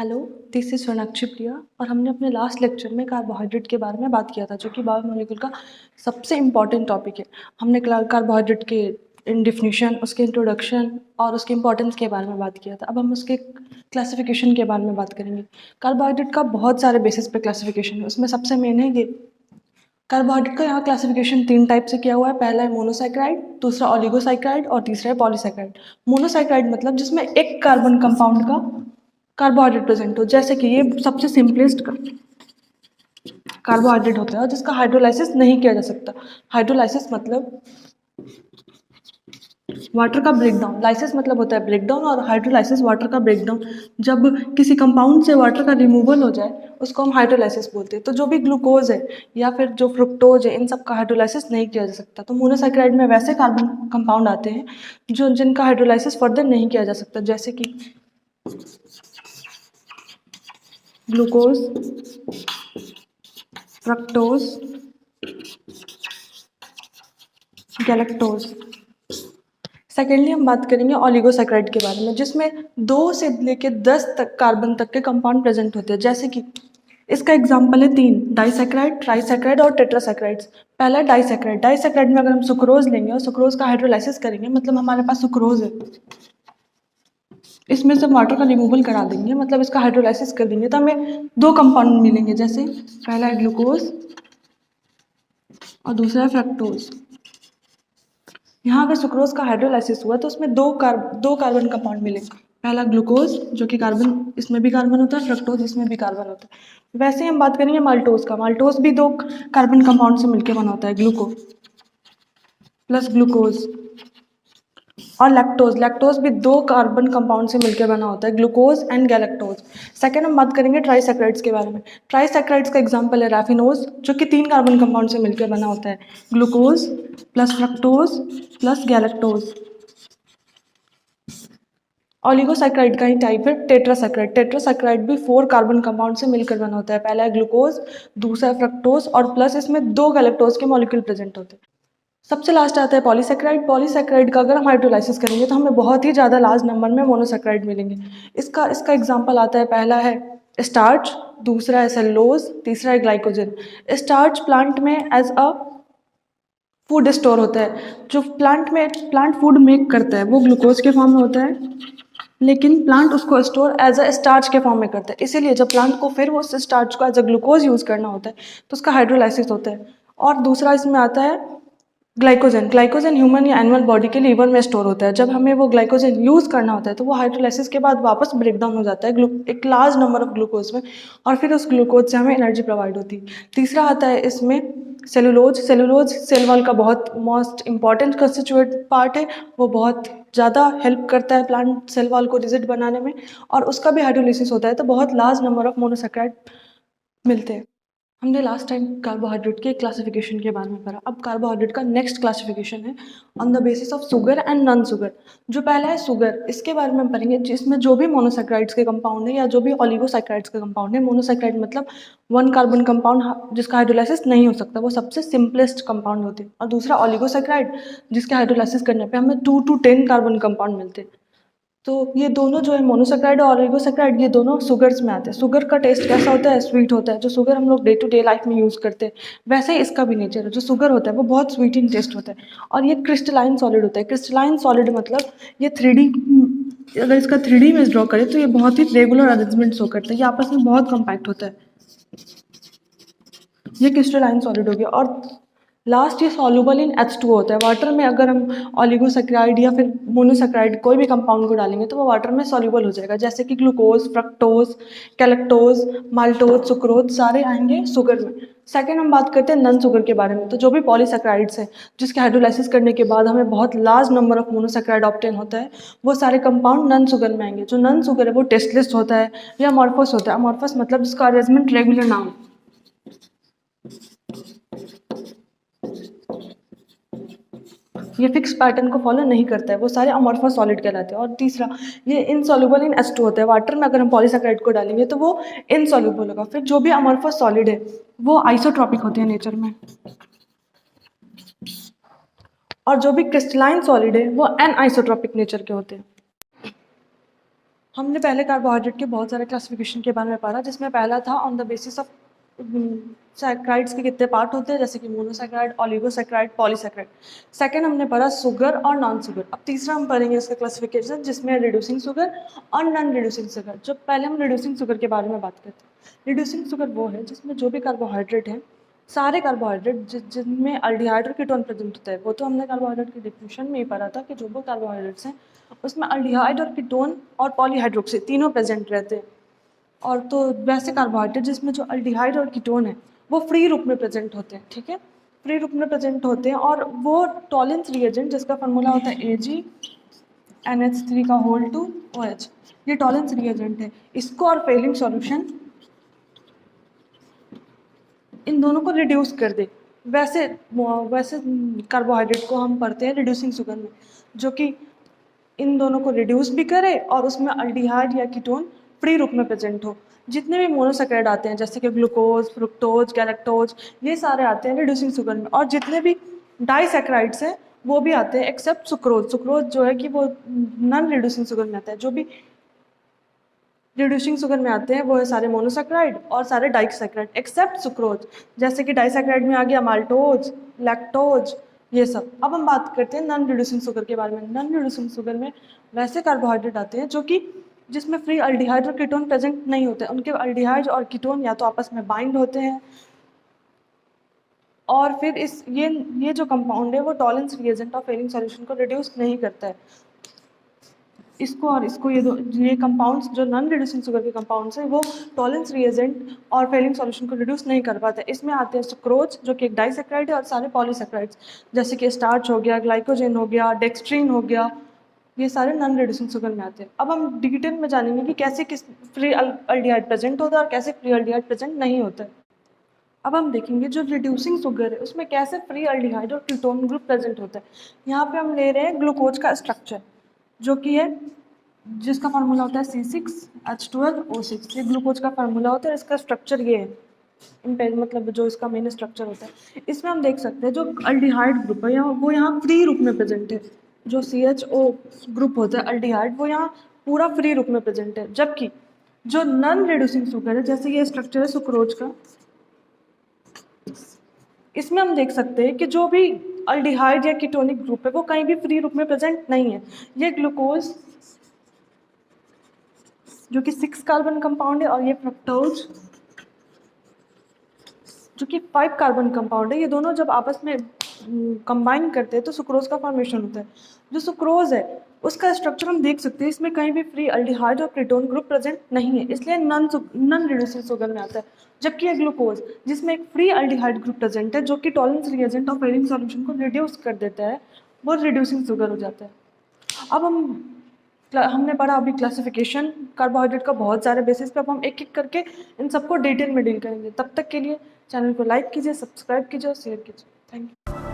Hello, this is Sonakshi प्रिया और हमने अपने लास्ट लेक्चर में कार्बोहाइड्रेट के बारे में बात किया था जो कि बायोमोलिक्यूल का सबसे इम्पॉर्टेंट टॉपिक है। हमने कार्बोहाइड्रेट के इन डिफिनीशन, उसके इंट्रोडक्शन और उसके इम्पोर्टेंस के बारे में बात किया था। अब हम उसके क्लासिफिकेशन के बारे में बात करेंगे। कार्बोहाइड्रेट का बहुत सारे बेसिस पे क्लासिफिकेशन है, उसमें सबसे मेन है ये। कार्बोहाइड्रेट का यहाँ क्लासिफिकेशन 3 टाइप से किया हुआ है। पहला है मोनोसैकेराइड, दूसरा ऑलिगोसैकेराइड और तीसरा है पॉलीसैकेराइड। मोनोसैकेराइड मतलब जिसमें एक कार्बन कंपाउंड का कार्बोहाइड्रेट प्रेजेंट हो, जैसे कि ये सबसे सिंपलेस्ट कार्बोहाइड्रेट होता है और जिसका हाइड्रोलाइसिस नहीं किया जा सकता। हाइड्रोलाइसिस मतलब वाटर का ब्रेकडाउन, लाइसिस मतलब होता है ब्रेकडाउन और हाइड्रोलाइसिस वाटर का ब्रेकडाउन। जब किसी कंपाउंड से वाटर का रिमूवल हो जाए उसको हम हाइड्रोलाइसिस बोलते हैं। तो जो भी ग्लूकोज है या फिर जो फ्रुक्टोज है, इन सब का हाइड्रोलाइसिस नहीं किया जा सकता। तो मोनोसैकेराइड में वैसे कार्बन कंपाउंड आते हैं जो जिनका हाइड्रोलाइसिस फर्दर नहीं किया जा सकता, जैसे कि ग्लूकोज, फ्रक्टोज, गैलेक्टोज। सेकेंडली हम बात करेंगे ऑलिगोसैकेराइड के बारे में, जिसमें 2 से लेकर 10 तक कार्बन तक के कंपाउंड प्रेजेंट होते हैं। जैसे कि इसका एग्जाम्पल है 3, डाइसैकेराइड, ट्राइसैकेराइड और टेट्रासैकेराइड्स। पहला डाइसैकेराइड। डाइसैकेराइड में अगर हम सुक्रोज लेंगे और सुक्रोज का हाइड्रोलाइसिस करेंगे, मतलब हमारे पास सुक्रोज है, इसमें से वाटर का रिमूवल करा देंगे, मतलब इसका हाइड्रोलाइसिस कर देंगे, तो हमें 2 कंपाउंड मिलेंगे। जैसे पहला है ग्लूकोज और दूसरा है फ्रक्टोज। यहाँ अगर सुक्रोज का हाइड्रोलाइसिस हुआ तो उसमें दो कार्बन कंपाउंड मिले। पहला ग्लूकोज जो कि कार्बन, इसमें भी कार्बन होता है, फ्रक्टोज इसमें भी कार्बन होता है। वैसे ही हम बात करेंगे माल्टोज का। माल्टोज भी 2 कार्बन कंपाउंड से मिलकर बना होता है, ग्लूको प्लस ग्लूकोज। और लैक्टोज, लैक्टोज भी 2 कार्बन कंपाउंड से मिलकर बना होता है, ग्लूकोज एंड गैलेक्टोज। सेकेंड हम बात करेंगे ट्राइसैकेराइड्स के बारे में। ट्राइसैकेराइड्स का एग्जांपल है रैफिनोज जो कि 3 कार्बन कंपाउंड से मिलकर बना होता है, glucose plus fructose plus galactose. Oligosaccharide का ही टाइप है टेट्रासैकेराइड। टेट्रासैकेराइड भी 4 कार्बन कंपाउंड से मिलकर बना होता है। पहला है ग्लूकोज, दूसरा है फ्रक्टोज और प्लस इसमें 2 गैलेक्टोज के मॉलिक्यूल प्रेजेंट होते हैं। सबसे लास्ट आता है पॉलीसैकेराइड। पॉलीसैकेराइड का अगर हम हाइड्रोलाइसिस करेंगे तो हमें बहुत ही ज़्यादा लार्ज नंबर में मोनोसैकेराइड मिलेंगे। इसका इसका एग्जांपल आता है, पहला है स्टार्च, दूसरा है सेलुलोज, तीसरा है ग्लाइकोजन। स्टार्च प्लांट में एज अ फूड स्टोर होता है। जो प्लांट फूड मेक करता है वो ग्लूकोज के फॉर्म में होता है, लेकिन प्लांट उसको स्टोर एज अ स्टार्च के फॉर्म में करता है। इसीलिए जब प्लांट को फिर वो उस स्टार्च को एज अ ग्लूकोज यूज़ करना होता है तो उसका हाइड्रोलाइसिस होता है। और दूसरा इसमें आता है ग्लाइकोजन। ग्लाइकोजन ह्यूमन या एनिमल बॉडी के लीवर में स्टोर होता है। जब हमें वो ग्लाइकोजन यूज़ करना होता है तो वो हाइड्रोलाइसिस के बाद वापस ब्रेक डाउन हो जाता है एक लार्ज नंबर ऑफ ग्लूकोज में, और फिर उस ग्लूकोज से हमें एनर्जी प्रोवाइड होती है। तीसरा आता है इसमें सेलुलोज। सेलुलोज सेल वॉल का बहुत मोस्ट इंपॉर्टेंट कंस्टिट्यूएंट पार्ट है। वो बहुत ज़्यादा हेल्प करता है प्लांट सेल वॉल को रिजिड बनाने में, और उसका भी हाइड्रोलाइसिस होता है। तो बहुत लार्ज नंबर ऑफ मोनोसैकेराइड मिलते हैं। हमने लास्ट टाइम कार्बोहाइड्रेट के क्लासिफिकेशन के बारे में पढ़ा। अब कार्बोहाइड्रेट का नेक्स्ट क्लासिफिकेशन है on the basis of sugar and non sugar. जो पहला है शुगर, इसके बारे में हम पढ़ेंगे, जिसमें जो भी मोनोसैकेराइड्स के कंपाउंड है या जो भी ऑलिगोसैकेराइड्स के कंपाउंड है। मोनोसैकेराइड मतलब 1 कार्बन कंपाउंड जिसका हाइड्रोलाइसिस नहीं हो सकता, वो सबसे सिंपलेस्ट कंपाउंड होते हैं। और दूसरा ऑलिगोसैकेराइड जिसके हाइड्रोलाइसिस करने पर हमें 2 to 10 कार्बन कंपाउंड मिलते हैं। तो ये दोनों जो है मोनोसैकेराइड और ऑलिगोसैकेराइड, ये दोनों शुगर्स में आते हैं। शुगर का टेस्ट कैसा होता है? स्वीट होता है। जो शुगर हम लोग डे टू डे लाइफ में यूज़ करते हैं, वैसे ही इसका भी नेचर है। जो शुगर होता है वो बहुत स्वीट इन टेस्ट होता है, और ये क्रिस्टलाइन सॉलिड होता है। क्रिस्टलाइन सॉलिड मतलब ये 3D, अगर इसका 3D में ड्रॉ करें तो ये बहुत ही रेगुलर अरेंजमेंट शो करता है। ये आपस में बहुत कम्पैक्ट होता है। ये क्रिस्टलाइन सॉलिड हो गया। और लास्ट ये सॉल्युबल इन H2O होता है। वाटर में अगर हम ऑलिगोसैकेराइड या फिर मोनोसैकेराइड कोई भी कंपाउंड को डालेंगे तो वो वाटर में सॉल्युबल हो जाएगा, जैसे कि ग्लूकोज, फ्रक्टोज, कैलेक्टोज, माल्टोज, सुक्रोज सारे आएंगे शुगर में। सेकेंड हम बात करते हैं नॉन शुगर के बारे में। तो जो भी पॉलीसैकेराइड्स हैं जिसके हाइड्रोलाइसिस करने के बाद हमें बहुत large number of monosaccharide obtain होता है, वो सारे कंपाउंड नॉन शुगर में आएंगे। जो नॉन शुगर है वो टेस्टलेस होता है या अमॉर्फस होता है। अमॉर्फस मतलब जिसका अरेंजमेंट रेगुलर ना हो, ये फिक्स पैटर्न को फॉलो नहीं करता है, वो सारे अमॉर्फस सॉलिड कहलाते हैं। और तीसरा, ये इनसॉल्युबल इन H2 होता है। वाटर में अगर हम पॉलीसैकेराइड को डालेंगे तो वो इनसॉल्युबल होगा। फिर जो भी अमॉर्फस सॉलिड है वो आइसोट्रॉपिक होते हैं नेचर में, और जो भी क्रिस्टलाइन सॉलिड है वो एन आइसोट्रॉपिक नेचर के होते हैं। हमने पहले कार्बोहाइड्रेट के बहुत सारे क्लासिफिकेशन के बारे में पढ़ा, जिसमें पहला था on the basis of saccharides के कितने पार्ट होते हैं, जैसे कि मोनोसैक्राइड, ऑलिगोसैक्राइड, पॉलीसैक्राइड। सेकंड हमने पढ़ा शुगर और नॉन शुगर। अब तीसरा हम पढ़ेंगे इसका क्लासिफिकेशन, जिसमें रिड्यूसिंग शुगर और नॉन रिड्यूसिंग शुगर। जो पहले हम रिड्यूसिंग शुगर के बारे में बात करते हैं। रिड्यूसिंग शुगर वो है जिसमें जो भी कार्बोहाइड्रेट है, सारे कार्बोहाइड्रेट जिनमें अल्डिहाइड और कीटोन प्रेजेंट होता है, वो तो हमने कार्बोहाइड्रेट की डेफिनेशन में ही पढ़ा था कि जो भी कार्बोहाइड्रेट्स हैं उसमें अल्डिहाइड और कीटोन और पॉलीहाइड्रोक्सी तीनों प्रेजेंट रहते हैं। और तो वैसे कार्बोहाइड्रेट जिसमें जो अल्डिहाइड और कीटोन है वो फ्री रूप में प्रेजेंट होते हैं, ठीक है, फ्री रूप में प्रेजेंट होते हैं। और वो टॉलेंस रिएजेंट जिसका फार्मूला होता है AgNH3 का होल टू OH, ये टॉलेंस रिएजेंट है। इसको और फेलिंग सॉल्यूशन इन दोनों को रिड्यूस कर दे। वैसे वैसे कार्बोहाइड्रेट को हम पढ़ते हैं रिड्यूसिंग शुगर में, जो कि इन दोनों को रिड्यूस भी करे और उसमें अल्डिहाइड या कीटोन फ्री रूप में प्रेजेंट हो। जितने भी मोनोसैकेराइड आते हैं जैसे कि ग्लूकोज, फ्रुक्टोज, गैलेक्टोज, ये सारे आते हैं रिड्यूसिंग शुगर में। और जितने भी डाइसैकेराइड्स हैं वो भी आते हैं एक्सेप्ट सुक्रोज। सुक्रोज जो है कि वो नॉन रिड्यूसिंग शुगर में आता है। जो भी रिड्यूसिंग शुगर में आते हैं वो है सारे मोनोसैकेराइड और सारे डाइसैकेराइड एक्सेप्ट सुक्रोज, जैसे कि डाइसैकेराइड में आ गया माल्टोज, लैक्टोज, ये सब। अब हम बात करते हैं नॉन रिड्यूसिंग शुगर के बारे में। नॉन रिड्यूसिंग शुगर में वैसे कार्बोहाइड्रेट आते हैं जो कि जिसमें फ्री अल्डिहाइड और कीटोन प्रेजेंट नहीं होते। उनके अल्डिहाइड और कीटोन या तो आपस में बाइंड होते हैं और फिर ये जो कंपाउंड है वो टॉलेंस रिएजेंट और फेलिंग सॉल्यूशन को रिड्यूस नहीं करता है। इसको और इसको ये कंपाउंड्स जो नॉन रिड्यूसिंग शुगर के कंपाउंड्स हैं वो टॉलेंस रिएजेंट और फेलिंग सॉल्यूशन को रिड्यूस नहीं कर पाते। इसमें आते हैं सुक्रोज जो कि एक डाइसैकेराइड है और सारे पॉलीसैकेराइड्स जैसे कि स्टार्च हो गया, ग्लाइकोजन हो गया, डेक्सट्रीन हो गया, ये सारे नॉन रिड्यूसिंग शुगर में आते हैं। अब हम डिटेल में जानेंगे कि कैसे किस फ्री अल्डिहाइड प्रेजेंट होता है और कैसे फ्री अल्डिहाइड प्रेजेंट नहीं होता है। अब हम देखेंगे जो रिड्यूसिंग शुगर है उसमें कैसे फ्री अल्डिहाइड और कीटोन ग्रुप प्रेजेंट होता है। यहाँ पे हम ले रहे हैं ग्लूकोज का स्ट्रक्चर, जो कि है जिसका फार्मूला होता है C6H12O6। ये ग्लूकोज का फार्मूला होता है। इसका स्ट्रक्चर ये है, मतलब जो इसका मेन स्ट्रक्चर होता है। इसमें हम देख सकते हैं जो अल्डिहाइड ग्रुप है यहाँ वो यहाँ फ्री रूप में प्रेजेंट है। जो CHO ग्रुप होता है अल्डिहाइड वो यहाँ पूरा फ्री रूप में प्रेजेंट है। जबकि जो नॉन रिड्यूसिंग शुगर है, जैसे ये स्ट्रक्चर है सुक्रोज का, इसमें हम देख सकते हैं कि जो भी अल्डिहाइड या कीटोनिक ग्रुप है वो कहीं भी फ्री रूप में प्रेजेंट नहीं है। ये ग्लूकोज जो कि 6 कार्बन कंपाउंड है और ये फ्रक्टोज जो कि 5 कार्बन कंपाउंड है। ये दोनों जब आपस में कंबाइन करते हैं तो सुक्रोज का फॉर्मेशन होता है। जो सुक्रोज है उसका स्ट्रक्चर हम देख सकते हैं, इसमें कहीं भी फ्री अल्डिहाइड और कीटोन ग्रुप प्रेजेंट नहीं है, इसलिए नॉन रिड्यूसिंग शुगर में आता है। जबकि ये ग्लूकोज जिसमें एक फ्री अल्डिहाइड ग्रुप प्रेजेंट है जो कि टॉलेंस रिएजेंट और फेलिंग सॉल्यूशन को रिड्यूस कर देता है, वो रिड्यूसिंग शुगर हो जाता है। अब हमने पढ़ा अभी क्लासिफिकेशन कार्बोहाइड्रेट का बहुत सारे बेसिस पे। अब हम एक एक करके इन सबको डिटेल में डील करेंगे। तब तक के लिए चैनल को लाइक कीजिए, सब्सक्राइब कीजिए और शेयर कीजिए। Thank you.